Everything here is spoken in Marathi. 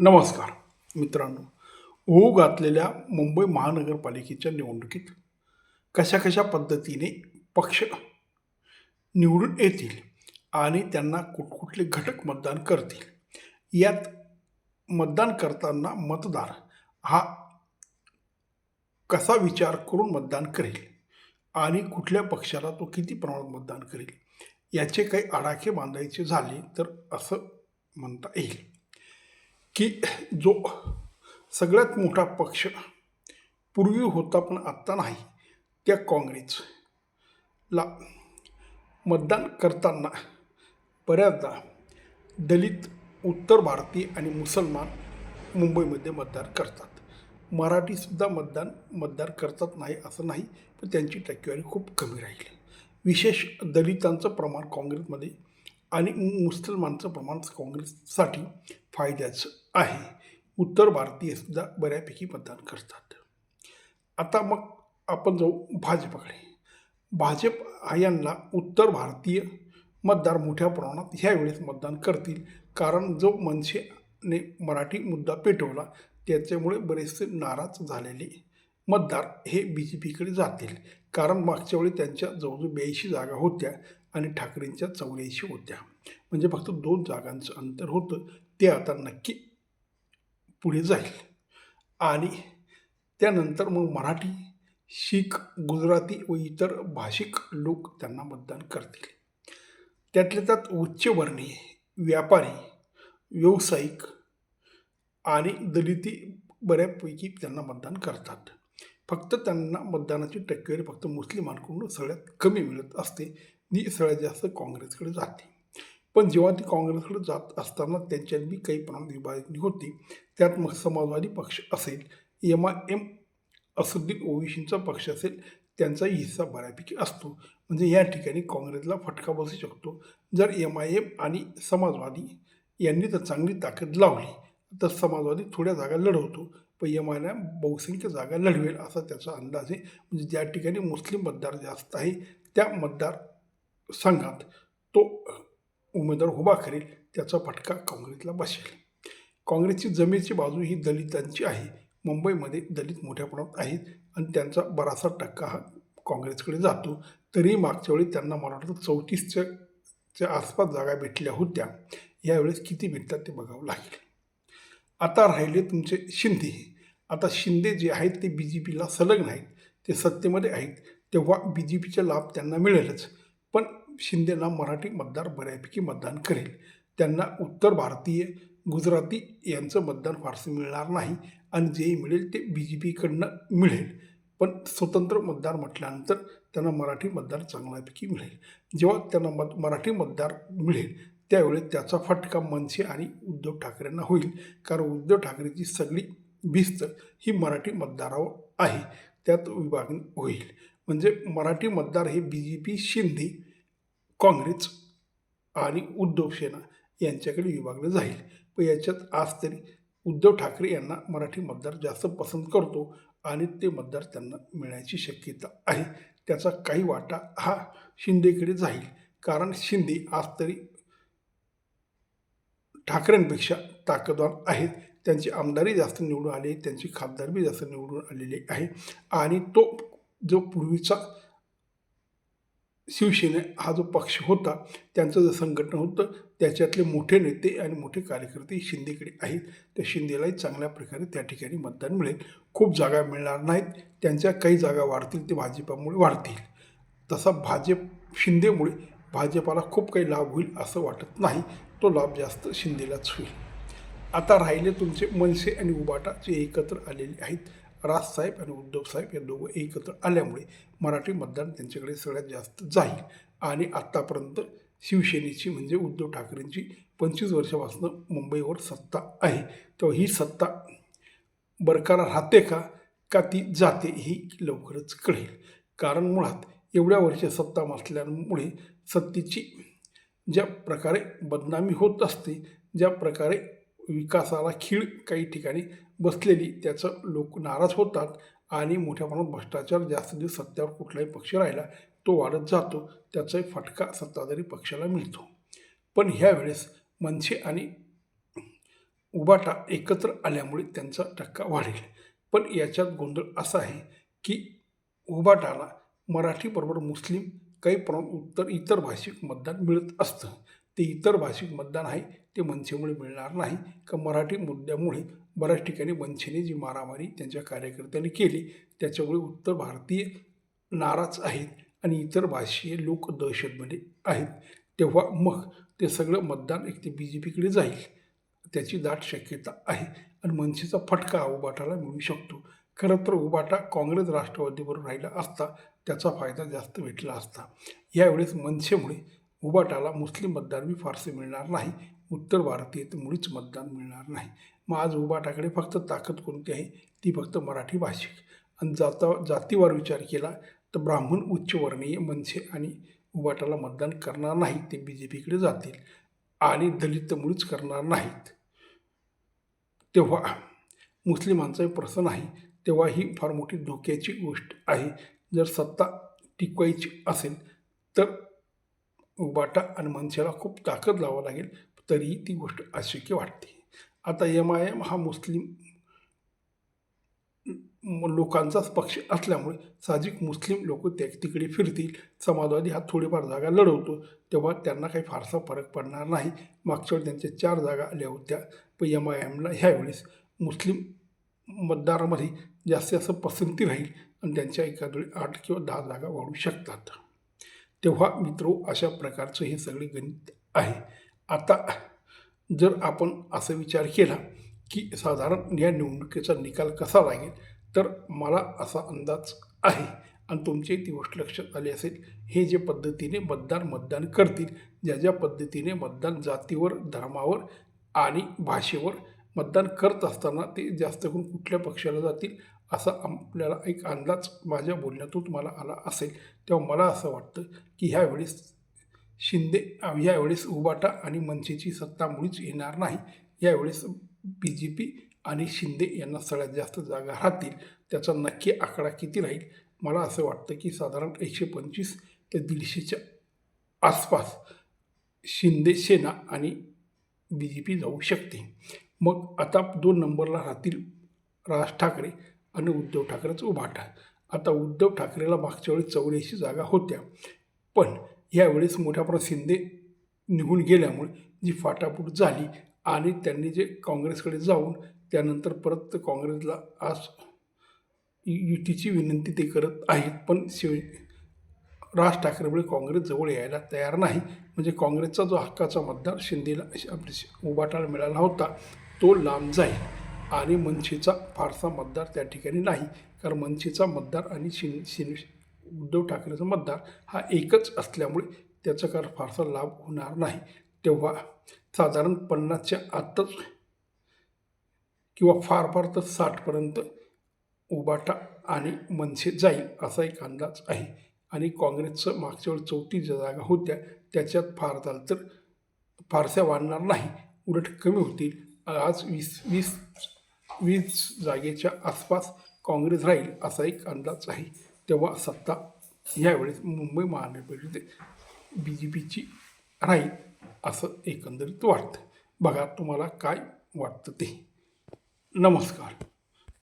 नमस्कार मित्रांनो. होऊ घातलेल्या मुंबई महानगरपालिकेच्या निवडणुकीत कशा कशा पद्धतीने पक्ष निवडून येतील आणि त्यांना कुठकुठले घटक मतदान करतील, यात मतदान करताना मतदार हा कसा विचार करून मतदान करेल आणि कुठल्या पक्षाला तो किती प्रमाणात मतदान करेल, याचे काही आडाखे बांधायचे झाले तर असं म्हणता येईल की जो सगळ्यात मोठा पक्ष पूर्वी होता पण आत्ता नाही, त्या काँग्रेसला मतदान करताना बऱ्याचदा दलित, उत्तर भारतीय आणि मुसलमान मुंबईमध्ये मतदान करतात. मराठीसुद्धा मतदार करतात नाही असं नाही, पण त्यांची टक्केवारी खूप कमी राहील. विशेष दलितांचं प्रमाण काँग्रेसमध्ये आणि मुसलमानचं प्रमाण काँग्रेससाठी फायद्याचं आहे. उत्तर भारतीयसुद्धा बऱ्यापैकी मतदान करतात. आता मग आपण जाऊ भाजपकडे. भाजप यांना उत्तर भारतीय मतदार मोठ्या प्रमाणात ह्यावेळेस मतदान करतील, कारण जो मनसेने मराठी मुद्दा पेटवला त्याच्यामुळे बरेचसे नाराज झालेले मतदार हे बी जे पीकडे जातील. कारण मागच्या वेळी त्यांच्या जवळजवळ 82 जागा होत्या आणि ठाकरेंच्या 84 होत्या. म्हणजे फक्त 2 जागांचं अंतर होतं. ते आता नक्की पुढे जाईल आणि त्यानंतर मग मराठी, शीख, गुजराती व इतर भाषिक लोक त्यांना मतदान करतील. त्यातल्या त्यात उच्चवर्णीय, व्यापारी, व्यावसायिक आणि दलिती बऱ्यापैकी त्यांना मतदान करतात. फक्त त्यांना मतदानाची टक्केवारी फक्त मुस्लिमांकडून सगळ्यात कमी मिळत असते, जी सगळ्यात जास्त काँग्रेसकडे जाते. पण जेव्हा ती काँग्रेसकडे जात असताना त्यांच्यात बी काही प्रमाणात विभागणी होती. त्यात मग समाजवादी पक्ष असेल, MIM असुद्दीन ओवेसींचा पक्ष असेल, त्यांचाही हिस्सा बऱ्यापैकी असतो. म्हणजे या ठिकाणी काँग्रेसला फटका बसू शकतो. जर MIM आणि समाजवादी यांनी तर चांगली ताकद लावली तर समाजवादी थोड्या जागा लढवतो, पण MIM बहुसंख्य जागा लढवेल असा त्याचा अंदाज आहे. म्हणजे ज्या ठिकाणी मुस्लिम मतदार जास्त आहे त्या मतदारसंघात तो उमेदवार उभा करेल, त्याचा फटका काँग्रेसला बसेल. काँग्रेसची जमेची बाजू ही दलितांची आहे. मुंबईमध्ये दलित मोठ्या प्रमाणात आहेत आणि त्यांचा बराचसा टक्का हा काँग्रेसकडे जातो. तरीही मागच्या वेळी त्यांना मला वाटतं 34च्या आसपास जागा भेटल्या होत्या. यावेळेस किती भेटतात ते बघावं लागेल. आता राहिले तुमचे शिंदे. आता शिंदे जे आहेत ते बी जे पीला संलग्न आहेत, ते सत्तेमध्ये आहेत, तेव्हा बी जे पीचा लाभ त्यांना मिळेलच. पण शिंदेना मराठी मतदार बऱ्यापैकी मतदान करेल. त्यांना उत्तर भारतीय, गुजराती यांचं मतदान फारसं मिळणार नाही आणि जेही मिळेल ते बी जे पीकडनं मिळेल. पण स्वतंत्र मतदार म्हटल्यानंतर त्यांना मराठी मतदार चांगल्यापैकी मिळेल. जेव्हा त्यांना मराठी मतदार मिळेल त्यावेळी त्याचा फटका मनसे आणि उद्धव ठाकरेंना होईल. कारण उद्धव ठाकरेची सगळी भिस्त ही मराठी मतदारावर आहे. त्यात विभागणी होईल. म्हणजे मराठी मतदार हे B J P, Shinde, Congress आणि उद्धव सेना यांच्याकडे विभागलं जाईल. पण याच्यात आज तरी उद्धव ठाकरे यांना मराठी मतदार जास्त पसंत करतो आणि ते मतदार त्यांना मिळण्याची शक्यता आहे. त्याचा काही वाटा हा शिंदेकडे जाईल. कारण शिंदे आज तरी ठाकरेंपेक्षा ताकदवान आहेत. त्यांची आमदारी जास्त निवडून आली, त्यांची खासदार बी जास्त निवडून आलेली आहे आणि तो जो पूर्वीचा शिवसेना हा जो पक्ष होता त्यांचं जे संघटन होतं त्याच्यातले मोठे नेते आणि मोठे कार्यकर्ते शिंदेकडे आहेत. त्या शिंदेलाही चांगल्या प्रकारे त्या ठिकाणी मतदान मिळेल. खूप जागा मिळणार नाहीत, त्यांच्या काही जागा वाढतील, ते भाजपामुळे वाढतील. तसा शिंदेमुळे भाजपाला खूप काही लाभ होईल असं वाटत नाही. तो लाभ जास्त शिंदेलाच होईल. आता राहिले तुमचे मनसे आणि उबाटा जे एकत्र आलेले आहेत. राजसाहेब आणि उद्धवसाहेब या दोघं एकत्र आल्यामुळे मराठी मतदान त्यांच्याकडे सगळ्यात जास्त जाईल आणि आत्तापर्यंत शिवसेनेची म्हणजे उद्धव ठाकरेंची 25 वर्षापासून मुंबईवर सत्ता आहे. तेव्हा ही सत्ता बरकरार राहते का ती जाते ही लवकरच कळेल. कारण मुळात एवढ्या वर्ष सत्ता असल्यामुळे सत्तेची ज्या प्रकारे बदनामी होत असते, ज्या प्रकारे विकासाला खीळ काही ठिकाणी बसलेली त्याचं लोक नाराज होतात आणि मोठ्या प्रमाणात भ्रष्टाचार जास्त दिवस सत्तेवर कुठलाही पक्ष राहिला तो वाढत जातो. त्याचाही फटका सत्ताधारी पक्षाला मिळतो. पण ह्यावेळेस मनसे आणि उबाटा एकत्र आल्यामुळे त्यांचा टक्का वाढेल. पण याच्यात गोंधळ असा आहे की उबाटाला मराठीबरोबर मुस्लिम काही प्रमाणात इतर भाषिक मतदान मिळत असतं. ते इतर भाषिक मतदान आहे ते मनसेमुळे मिळणार नाही का मराठी मुद्द्यामुळे बऱ्याच ठिकाणी मनसेने जी मारामारी त्यांच्या कार्यकर्त्यांनी केली त्याच्यामुळे उत्तर भारतीय नाराज आहेत आणि इतर भाषीय लोक दहशतमध्ये आहेत. तेव्हा मग ते सगळं मतदान एक ते BJPकडे जाईल त्याची दाट शक्यता आहे आणि मनसेचा फटका उबाटाला मिळू शकतो. खरं तर उबाटा काँग्रेस राष्ट्रवादीबरोबर राहिला असता त्याचा फायदा जास्त भेटला असता. यावेळेस मनसेमुळे उबाटाला मुस्लिम मतदार बी फारसे मिळणार नाही, उत्तर भारतीय तर मुळीच मतदान मिळणार नाही. मग आज उबाटाकडे फक्त ताकद कोणती आहे ती फक्त मराठी भाषिक आणि जातीवार विचार केला तर ब्राह्मण उच्चवर्णीय मनसे आणि उबाटाला मतदान करणार नाही, ते BJPकडे जातील आणि दलित तर मुळीच करणार नाहीत. तेव्हा मुस्लिमांचाही प्रश्न आहे. तेव्हा ही फार मोठी धोक्याची गोष्ट आहे. जर सत्ता टिकवायची असेल तर उबाटा आणि मनसेला खूप ताकद लावावी लागेल, तरीही ती गोष्ट अशक्य वाटते. आता MIM हा मुस्लिम लोकांचाच पक्ष असल्यामुळे साहजिक मुस्लिम लोक तिकडे फिरतील. समाजवादी हा थोडीफार जागा लढवतो तेव्हा त्यांना काही फारसा फरक पडणार नाही. मागच्या वेळी त्यांच्या 4 जागा आल्या होत्या, पण MIMला ह्यावेळेस मुस्लिम मतदारामध्ये जास्तीत जास्त पसंती राहील आणि त्यांच्या एखाद्यावेळी 8 किंवा 10 जागा वाढू शकतात. तेव्हा मित्रो अशा प्रकारचं हे सगळे गणित आहे. आता जर आपण असा विचार केला की साधारण या निवडणुकीचा निकाल कसा लागेल तर मला असा अंदाज आहे आणि तुमची ती गोष्ट लक्षात आली असेल. हे जे पद्धतीने मतदान करतील, ज्या पद्धतीने मतदान जातीवर, धर्मावर आणि भाषेवर मतदान करत असताना ते जास्त करून कुठल्या पक्षाला जातील असा आपल्याला एक अंदाज माझ्या बोलण्यातून तुम्हाला आला असेल. तेव्हा मला असं वाटतं की ह्यावेळेस उबाटा आणि मनसेची सत्ता मुळीच येणार नाही. यावेळेस BJP आणि शिंदे यांना सगळ्यात जास्त जागा राहतील. त्याचा नक्की आकडा किती राहील मला असं वाटतं की साधारण 125 ते 150च्या आसपास शिंदे सेना आणि BJP जाऊ शकते. मग आता 2 नंबरला राहतील राज ठाकरे आणि उद्धव ठाकरेचा उबाटा. आता उद्धव ठाकरेला मागच्या वेळी 84 जागा होत्या, पण यावेळेस मोठ्या प्रमाणात शिंदे निघून गेल्यामुळे जी फाटाफूट झाली आणि त्यांनी जे काँग्रेसकडे जाऊन त्यानंतर परत काँग्रेसला आज युतीची विनंती ते करत आहेत, पण राज ठाकरेमुळे काँग्रेस जवळ यायला तयार नाही. म्हणजे काँग्रेसचा जो हक्काचा मतदार शिंदेला उबाटाला मिळाला होता तो लांब जाईल आणि मनसेचा फारसा मतदार त्या ठिकाणी नाही, कारण मनसेचा मतदार आणि उद्धव ठाकरेचा मतदार हा एकच असल्यामुळे त्याचा काय फारसा लाभ होणार नाही. तेव्हा साधारण 50च्या आतच किंवा फार तर 60पर्यंत उबाटा आणि मनसे जाईल असा एक अंदाज आहे. आणि काँग्रेसचं मागच्या वेळी 34 जागा होत्या त्याच्यात फार झालं तर फारशा वाढणार नाही, उलट कमी होतील. आज 20 जागेच्या आसपास काँग्रेस राहील असा एक अंदाज आहे. तेव्हा सत्ता यावेळेस मुंबई महानगरपालिकेत BJPची राहील असं एकंदरीत वाटतं. बघा तुम्हाला काय वाटतं ते. नमस्कार.